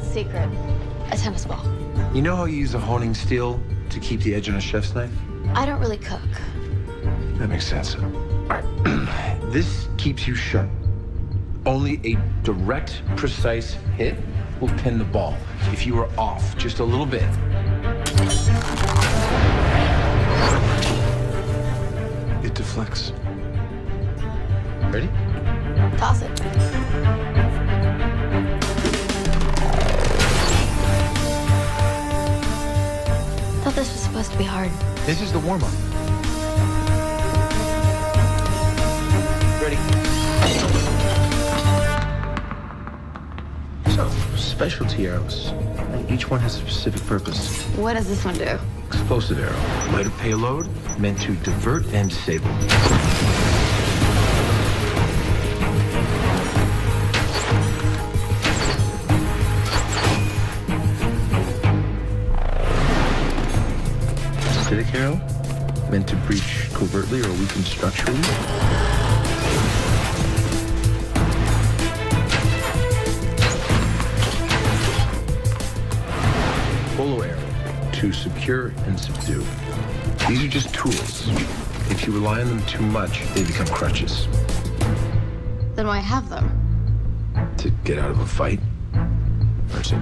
secret. A tennis ball. You know how you use a honing steel to keep the edge on a chef's knife? I don't really cook. That makes sense. All right. This keeps you sharp. Only a direct, precise hit will pin the ball. If you are off just a little bit, it deflects. Ready? Toss it. Thought this was supposed to be hard. This is the warm-up. Ready? So, specialty arrows. Each one has a specific purpose. What does this one do? Explosive arrow. Lighter payload, meant to divert and disable. Acidic arrow, meant to breach covertly or weaken structurally. Polo arrow, to secure and subdue. These are just tools. If you rely on them too much, they become crutches. Then why have them? To get out of a fight, or to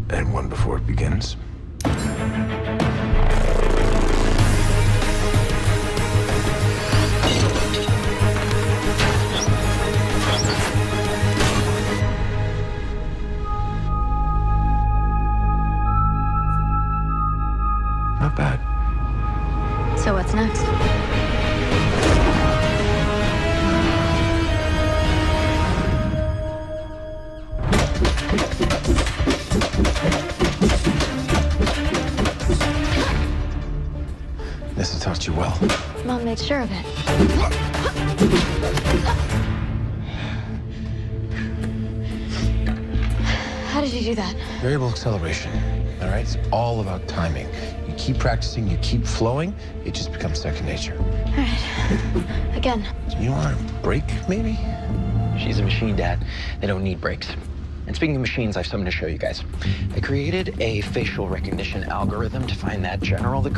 end one before it begins. Not bad. So what's next? Nessa taught you well. Mom made sure of it. How did you do that? Variable acceleration. All right? It's all about timing. You keep practicing, you keep flowing, it just becomes second nature. All right. Again. You want a break, maybe? She's a machine, Dad. They don't need brakes. And speaking of machines, I have something to show you guys. They created a facial recognition algorithm to find that general that